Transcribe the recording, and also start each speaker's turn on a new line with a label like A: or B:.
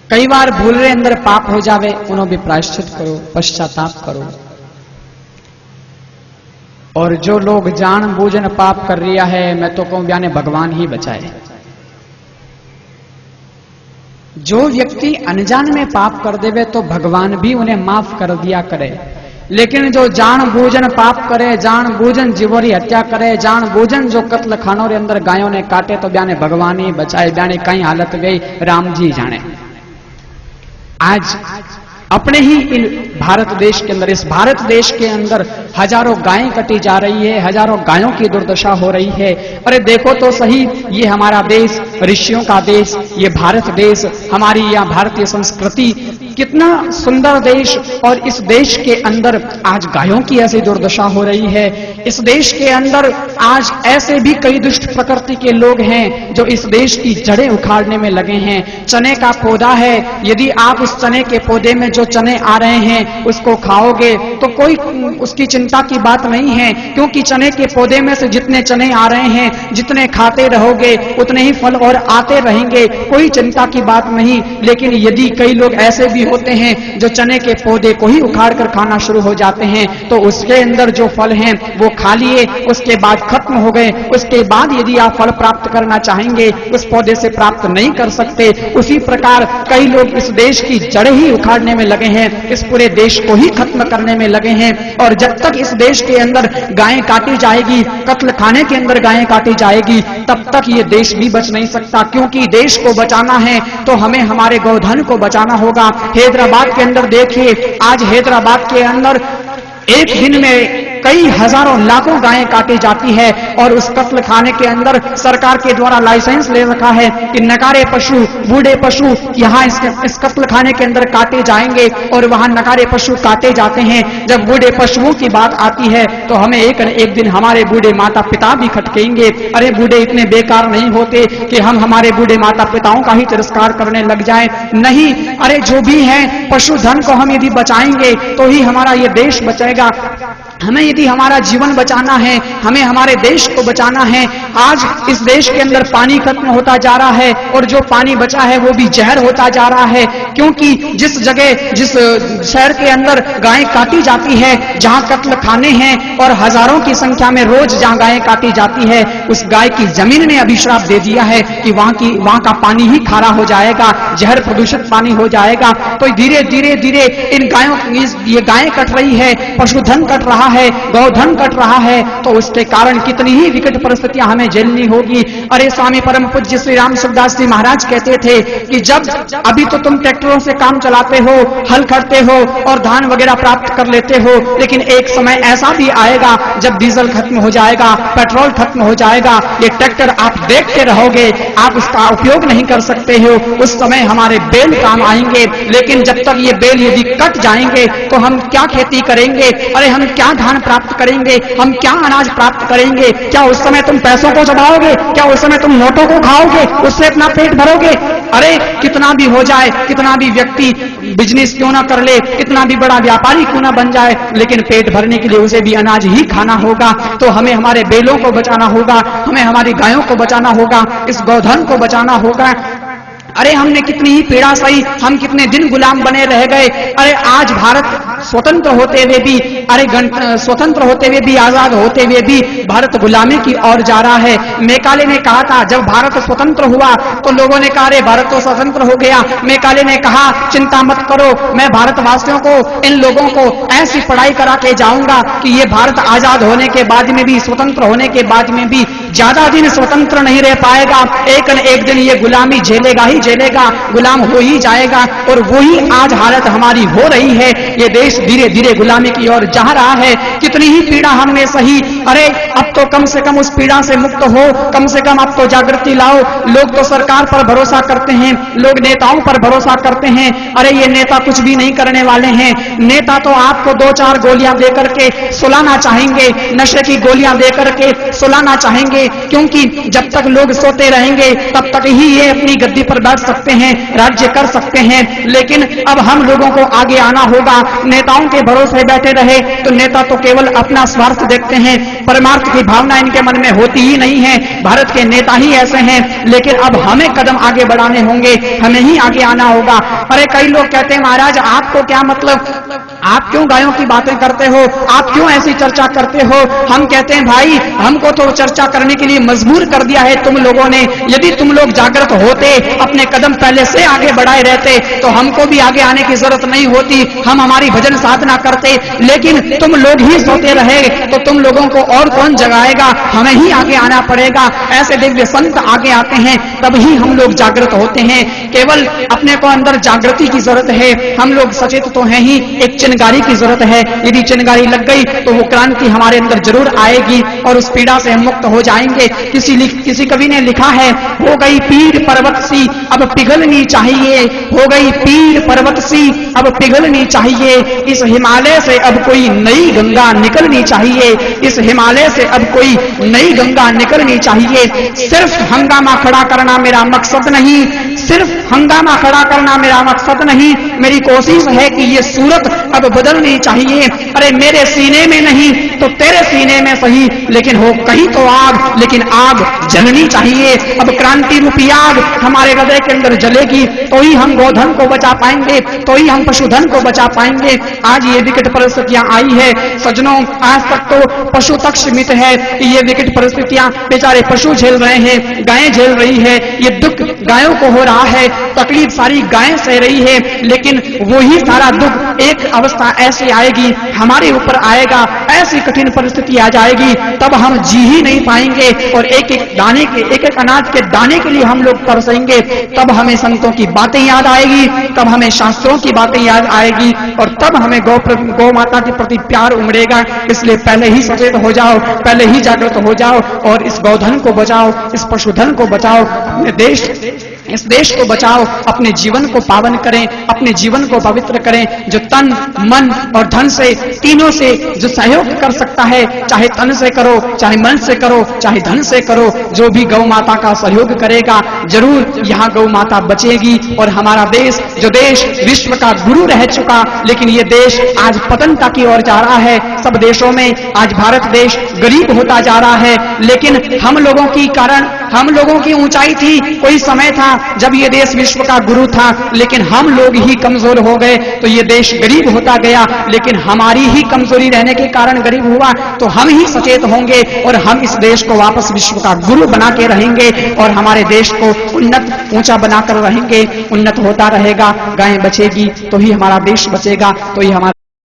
A: कई बार भूल रे अंदर पाप हो जावे, उन्हों भी प्रायश्चित करो, पश्चाताप करो। और जो लोग जान बूझन पाप कर रिया है, मैं तो कहूं ब्याने भगवान ही बचाए। जो व्यक्ति अनजान में पाप कर देवे तो भगवान भी उन्हें माफ कर दिया करे, लेकिन जो जान बूझन पाप करे, जान बूझन जीवोरी हत्या करे, जान बूझन जो कत्ल खानों रे अंदर गायों ने काटे, तो ब्याने भगवान ही बचाए। ब्याने कई हालत गई राम जी जाने। आज अपने ही इन भारत देश के अंदर, इस भारत देश के अंदर हजारों गायें कटी जा रही है, हजारों गायों की दुर्दशा हो रही है। अरे देखो तो सही, ये हमारा देश, ऋषियों का देश, ये भारत देश, हमारी यह भारतीय संस्कृति, कितना सुंदर देश, और इस देश के अंदर आज गायों की ऐसी दुर्दशा हो रही है। इस देश के अंदर आज ऐसे भी कई दुष्ट प्रकृति के लोग हैं जो इस देश की जड़ें उखाड़ने में लगे हैं। चने का पौधा है, यदि आप उस चने के पौधे में जो चने आ रहे हैं उसको खाओगे तो कोई उसकी चिंता की बात नहीं है, क्योंकि चने के पौधे में से जितने चने आ रहे हैं, जितने खाते रहोगे उतने ही फल और आते रहेंगे, कोई चिंता की बात नहीं। लेकिन यदि कई लोग ऐसे भी होते हैं जो चने के पौधे को ही उखाड़ कर खाना शुरू हो जाते हैं, तो उसके अंदर जो फल हैं वो खा लिए, उसके बाद खत्म हो गए, उसके बाद यदि आप फल प्राप्त करना चाहेंगे उस पौधे से प्राप्त नहीं कर सकते। उसी प्रकार कई लोग इस देश की जड़ें ही उखाड़ने में लगे हैं, इस पूरे देश को ही खत्म करने में लगे हैं। और जब तक इस देश के अंदर गायें काटी जाएगी, कत्ल खाने के अंदर गायें काटी जाएगी, तब तक ये देश भी बच नहीं सकता। क्योंकि देश को बचाना है तो हमें हमारे गौधन को बचाना होगा। हैदराबाद के अंदर देखिए, आज हैदराबाद के अंदर एक दिन में कई हजारों लाखों गायें काटी जाती है, और उस कत्ल खाने के अंदर सरकार के द्वारा लाइसेंस ले रखा है कि नकारे पशु, बूढ़े पशु यहाँ इस कत्ल खाने के अंदर काटे जाएंगे, और वहां नकारे पशु काटे जाते हैं। जब बूढ़े पशुओं की बात आती है तो हमें एक दिन हमारे बूढ़े माता पिता भी खटकेंगे। अरे बूढ़े इतने बेकार नहीं होते कि हम हमारे बूढ़े माता पिताओं का ही तिरस्कार करने लग जाएं। नहीं, अरे जो भी है पशुधन को हम यदि बचाएंगे तो ही हमारा ये देश बचेगा। हमें यदि हमारा जीवन बचाना है, हमें हमारे देश को बचाना है। आज इस देश के अंदर पानी खत्म होता जा रहा है, और जो पानी बचा है वो भी जहर होता जा रहा है, क्योंकि जिस जगह, जिस शहर के अंदर गायें काटी जाती है, जहां कत्ल खाने हैं और हजारों की संख्या में रोज जहां गायें काटी जाती है, उस गाय की जमीन ने अभिश्राप दे दिया है कि वहां का पानी ही खारा हो जाएगा, जहर प्रदूषित पानी हो जाएगा। तो धीरे धीरे धीरे इन गायों, ये गायें कट रही है, पशुधन कट रहा है, गौधन कट रहा है, तो उसके कारण कितनी ही विकट परिस्थितियां हमें झेलनी होगी। अरे स्वामी परम पूज्य श्री राम सुखदास जी महाराज कहते थे कि जब अभी तो तुम ट्रैक्टरों से काम चलाते हो, हल करते हो और धान वगैरह प्राप्त कर लेते हो, लेकिन एक समय ऐसा भी आएगा जब डीजल खत्म हो जाएगा, पेट्रोल खत्म हो जाएगा, ये ट्रैक्टर आप देखते रहोगे, आप उसका उपयोग नहीं कर सकते हो। उस समय हमारे बैल काम आएंगे, लेकिन जब तक ये बैल यदि कट जाएंगे तो हम क्या खेती करेंगे? अरे हम क्या धान प्राप्त करेंगे? हम क्या अनाज प्राप्त करेंगे? क्या उस समय तुम पैसों को चढ़ाओगे? क्या उस समय तुम नोटों को खाओगे, उससे अपना पेट भरोगे? अरे कितना भी हो जाए, कितना भी व्यक्ति बिजनेस क्यों ना कर ले, कितना भी बड़ा व्यापारी क्यों ना बन जाए, लेकिन पेट भरने के लिए उसे भी अनाज ही खाना होगा। तो हमें हमारे बैलों को बचाना होगा, हमें हमारी गायों को बचाना होगा, इस गौधन को बचाना होगा। अरे हमने कितनी ही पीड़ा सही, हम कितने दिन गुलाम बने रह गए। अरे आज भारत स्वतंत्र होते हुए भी, स्वतंत्र होते हुए भी, आजाद होते हुए भी भारत गुलामी की ओर जा रहा है। मैकाले ने कहा था, जब भारत स्वतंत्र हुआ तो लोगों ने कहा अरे भारत तो स्वतंत्र हो गया। मैकाले ने कहा चिंता मत करो, मैं भारतवासियों को, इन लोगों को ऐसी पढ़ाई करा के जाऊंगा कि ये भारत आजाद होने के बाद में भी, स्वतंत्र होने के बाद में भी ज्यादा दिन स्वतंत्र नहीं रह पाएगा। एक न एक दिन ये गुलामी झेलेगा ही झेलेगा, गुलाम हो ही जाएगा। और वही आज हालत हमारी हो रही है। ये देश धीरे धीरे गुलामी की ओर जा रहा है। कितनी ही पीड़ा हमने सही, अरे अब तो कम से कम उस पीड़ा से मुक्त हो, कम से कम अब तो जागृति लाओ। लोग तो सरकार पर भरोसा करते हैं, लोग नेताओं पर भरोसा करते हैं। अरे ये नेता कुछ भी नहीं करने वाले हैं। नेता तो आपको 2-4 गोलियां देकर के सुलाना चाहेंगे, नशे की गोलियां देकर के सुलाना चाहेंगे, क्योंकि जब तक लोग सोते रहेंगे तब तक ही ये अपनी गद्दी पर बैठ सकते हैं, राज्य कर सकते हैं। लेकिन अब हम लोगों को आगे आना होगा। नेताओं के भरोसे बैठे रहे तो नेता तो केवल अपना स्वार्थ देखते हैं, परमार्थ की भावना इनके मन में होती ही नहीं है। भारत के नेता ही ऐसे हैं। लेकिन अब हमें कदम आगे बढ़ाने होंगे, हमें ही आगे आना होगा। अरे कई लोग कहते हैं महाराज आपको क्या मतलब, आप क्यों गायों की बातें करते हो, आप क्यों ऐसी चर्चा करते हो। हम कहते हैं भाई हमको तो चर्चा करने के लिए मजबूर कर दिया है तुम लोगों ने। यदि तुम लोग जागृत होते, अपने कदम पहले से आगे बढ़ाए रहते तो हमको भी आगे आने की जरूरत नहीं होती, हम हमारी भजन साधना करते। लेकिन तुम लोग ही सोते रहे तो तुम लोगों को और कौन जगाएगा, हमें ही आगे आना पड़ेगा। ऐसे दिव्य संत आगे आते हैं तब ही हम लोग जागृत होते हैं। केवल अपने को अंदर जागृति की जरूरत है, हम लोग सचेत तो हैं ही, एक चिनगारी की जरूरत है। यदि चिनगारी लग गई तो वो क्रांति हमारे अंदर जरूर आएगी और उस पीड़ा से हम मुक्त हो जाएंगे। किसी कवि ने लिखा है, हो गई पीड़ पर्वत सी अब पिघलनी चाहिए, हो गई पीड़ पर्वत सी अब पिघलनी चाहिए। इस हिमालय से अब कोई नई गंगा निकलनी चाहिए, इस हिमालय से अब कोई नई गंगा निकलनी चाहिए। सिर्फ हंगामा खड़ा करना मेरा मकसद नहीं, सिर्फ हंगामा खड़ा करना मेरा मकसद नहीं, मेरी कोशिश है कि ये सूरत अब बदलनी चाहिए। अरे मेरे सीने में नहीं तो तेरे सीने में सही, लेकिन हो कहीं तो आग, लेकिन आग जलनी चाहिए। अब क्रांति रूपी आग हमारे हृदय के अंदर जलेगी तो ही हम गोधन को बचा पाएंगे, तो ही हम पशुधन को बचा पाएंगे। आज ये विकट परिस्थितियां आई है सज्जनों, आज तक तो पशु तक सीमित है कि ये विकट परिस्थितियां बेचारे पशु झेल रहे हैं, गायें झेल रही है, ये दुख गायों को हो रहा है, तकलीफ सारी गायें सह रही है। लेकिन वही सारा दुख एक अवस्था ऐसी आएगी हमारे ऊपर आएगा, ऐसी कठिन परिस्थिति आ जाएगी तब हम जी ही नहीं पाएंगे और एक एक दाने के, एक एक अनाज के दाने के लिए हम लोग तरसेंगे। तब हमें संतों की बातें याद आएगी, तब हमें शास्त्रों की बातें याद आएगी और तब हमें गौ माता के प्रति प्यार उमड़ेगा। इसलिए पहले ही सचेत हो जाओ, पहले ही जागृत हो जाओ और इस गौधन को बचाओ, इस पशुधन को बचाओ, अपने देश, इस देश को बचाओ, अपने जीवन को पावन करें, अपने जीवन को पवित्र करें। जो तन मन और धन से, तीनों से जो सहयोग कर सकता है, चाहे तन से करो, चाहे मन से करो, चाहे धन से करो, जो भी गौ माता का सहयोग करेगा जरूर यहाँ गौ माता बचेगी। और हमारा देश, जो देश विश्व का गुरु रह चुका, लेकिन ये देश आज पतनता की ओर जा रहा है। सब देशों में आज भारत देश गरीब होता जा रहा है, लेकिन हम लोगों की कारण, हम लोगों की ऊंचाई थी। कोई समय था जब ये देश विश्व का गुरु था, लेकिन हम लोग ही कमजोर हो गए तो ये देश गरीब होता गया। लेकिन हमारी ही कमजोरी रहने के कारण गरीब हुआ, तो हम ही सचेत होंगे और हम इस देश को वापस विश्व का गुरु बना के रहेंगे और हमारे देश को उन्नत ऊंचा बनाकर रहेंगे। उन्नत होता रहेगा, गायें बचेगी तो ही हमारा देश बचेगा, तो ही हमारा